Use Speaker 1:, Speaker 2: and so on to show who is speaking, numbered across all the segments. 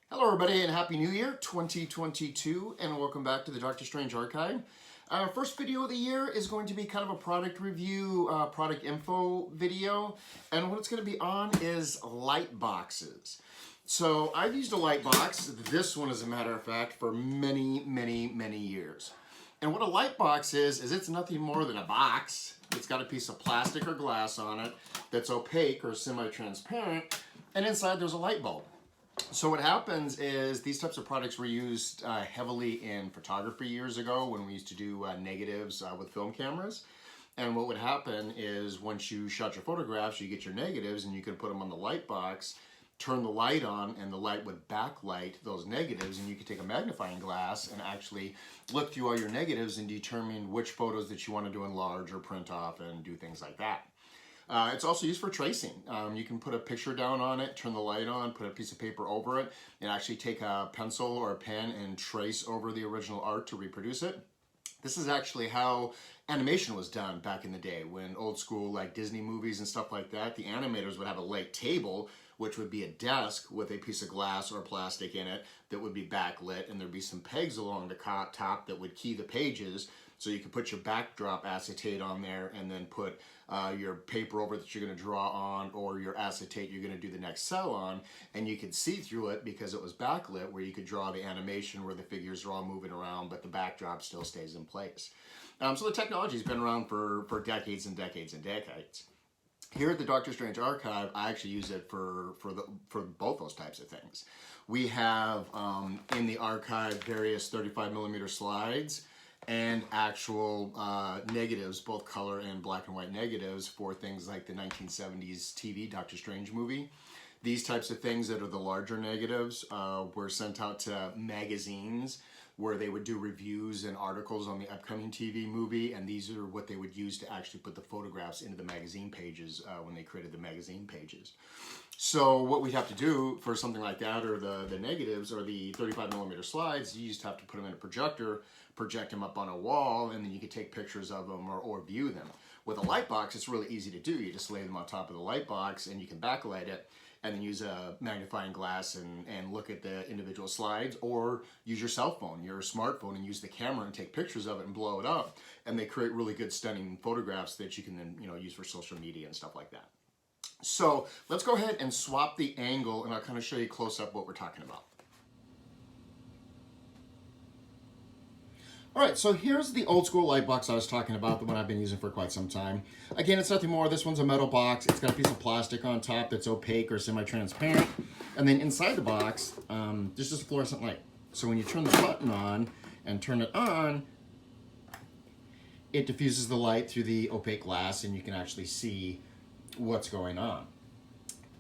Speaker 1: Hello everybody and Happy New Year 2022 and welcome back to the Doctor Strange Archive. Our first video of the year is going to be kind of a product review, product info video, and what it's going to be on is light boxes. So I've used a light box, this one as a matter of fact, for many years. And what a light box is it's nothing more than a box. It's got a piece of plastic or glass on it that's opaque or semi-transparent, and inside there's a light bulb. So what happens is these types of products were used heavily in photography years ago when we used to do negatives with film cameras. And what would happen is once you shot your photographs, you get your negatives and you could put them on the light box, turn the light on, and the light would backlight those negatives, and you could take a magnifying glass and actually look through all your negatives and determine which photos that you want to do enlarge or print off and do things like that. It's also used for tracing. You can put a picture down on it, turn the light on, put a piece of paper over it, and actually take a pencil or a pen and trace over the original art to reproduce it. This is actually how animation was done back in the day, when old school like Disney movies and stuff like that, the animators would have a light table, which would be a desk with a piece of glass or plastic in it that would be backlit, and there'd be some pegs along the top that would key the pages, so you could put your backdrop acetate on there and then put your paper over that you're going to draw on, or your acetate you're going to do the next cell on, and you could see through it because it was backlit, where you could draw the animation where the figures are all moving around but the backdrop still stays in place. So the technology's been around for decades and decades and decades. Here at the Doctor Strange Archive, I actually use it for both those types of things. We have in the archive various 35mm slides and actual negatives, both color and black and white negatives, for things like the 1970s TV Doctor Strange movie. These types of things that are the larger negatives were sent out to magazines where they would do reviews and articles on the upcoming TV movie, and these are what they would use to actually put the photographs into the magazine pages when they created the magazine pages. So what we'd have to do for something like that, or the negatives, or the 35mm slides, you just have to put them in a projector, project them up on a wall, and then you could take pictures of them or view them. With a light box, it's really easy to do. You just lay them on top of the light box and you can backlight it, and then use a magnifying glass and look at the individual slides, or use your cell phone, your smartphone, and use the camera and take pictures of it and blow it up. And they create really good, stunning photographs that you can then use for social media and stuff like that. So let's go ahead and swap the angle, and I'll kind of show you close up what we're talking about. All right, so here's the old school light box I was talking about, the one I've been using for quite some time. Again, it's nothing more. This one's a metal box. It's got a piece of plastic on top that's opaque or semi-transparent. And then inside the box, there's just a fluorescent light. So when you turn the button on and turn it on, it diffuses the light through the opaque glass, and you can actually see what's going on.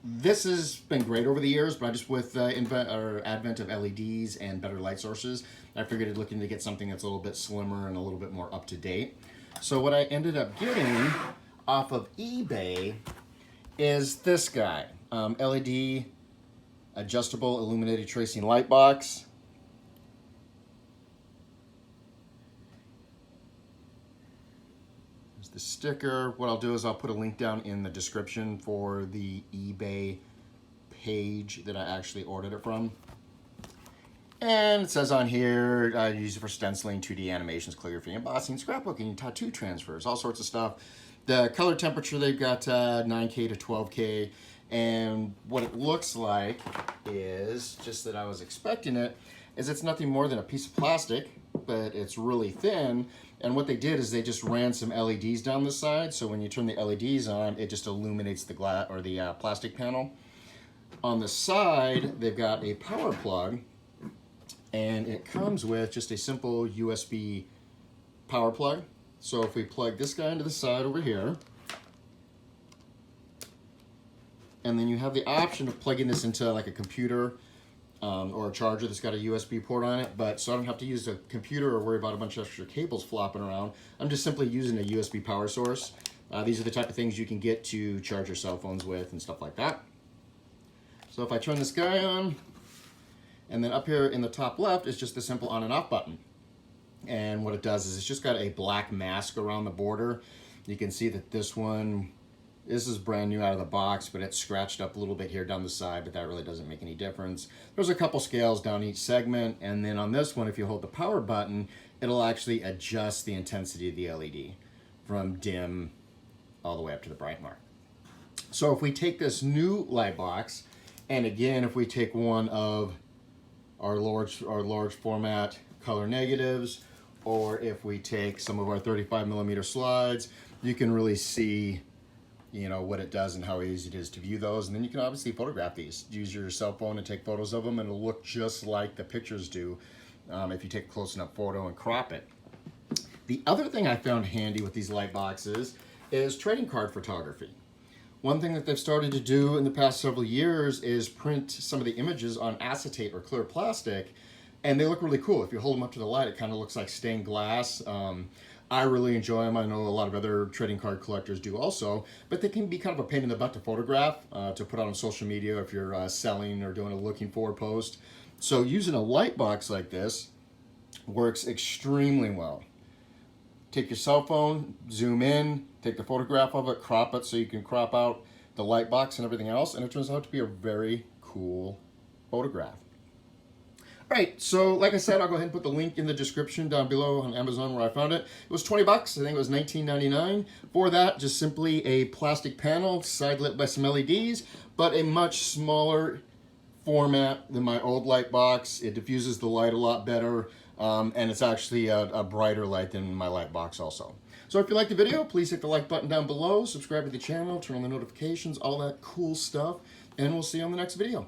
Speaker 1: This has been great over the years, but just with advent of LEDs and better light sources, I figured I'd looking to get something that's a little bit slimmer and a little bit more up to date. So what I ended up getting off of eBay is this guy, LED adjustable illuminated tracing light box. The sticker. What I'll do is I'll put a link down in the description for the eBay page that I actually ordered it from. And it says on here, I use it for stenciling, 2D animations, calligraphy, embossing, scrapbooking, tattoo transfers, all sorts of stuff. The color temperature, they've got 9K to 12K. And what it looks like is, just that I was expecting it, is it's nothing more than a piece of plastic, but it's really thin. And what they did is they just ran some LEDs down the side, so when you turn the LEDs on, it just illuminates the glass or the plastic panel. On the side, they've got a power plug, and it comes with just a simple USB power plug. So if we plug this guy into the side over here, and then you have the option of plugging this into like a computer or a charger that's got a USB port on it, but so I don't have to use a computer or worry about a bunch of extra cables flopping around. I'm just simply using a USB power source. These are the type of things you can get to charge your cell phones with and stuff like that. So if I turn this guy on, and then up here in the top left is just the simple on and off button. And what it does is it's just got a black mask around the border. You can see that this one This is brand new out of the box, but it's scratched up a little bit here down the side, but that really doesn't make any difference. There's a couple scales down each segment, and then on this one, if you hold the power button, it'll actually adjust the intensity of the LED from dim all the way up to the bright mark. So if we take this new light box, and again, if we take one of our large format color negatives, or if we take some of our 35mm slides, you can really see, you know, what it does and how easy it is to view those. And then you can obviously photograph these. Use your cell phone and take photos of them, and it'll look just like the pictures do if you take a close enough photo and crop it. The other thing I found handy with these light boxes is trading card photography. One thing that they've started to do in the past several years is print some of the images on acetate or clear plastic, and they look really cool. If you hold them up to the light, it kind of looks like stained glass. I really enjoy them. I know a lot of other trading card collectors do also, but they can be kind of a pain in the butt to photograph, to put out on social media if you're selling or doing a looking for post. So using a light box like this works extremely well. Take your cell phone, zoom in, take the photograph of it, crop it so you can crop out the light box and everything else, and it turns out to be a very cool photograph. All right, so like I said, I'll go ahead and put the link in the description down below on Amazon where I found it. It was 20 bucks. I think it was $19.99. For that, just simply a plastic panel, side lit by some LEDs, but a much smaller format than my old light box. It diffuses the light a lot better, and it's actually a brighter light than my light box also. So if you liked the video, please hit the like button down below, subscribe to the channel, turn on the notifications, all that cool stuff, and we'll see you on the next video.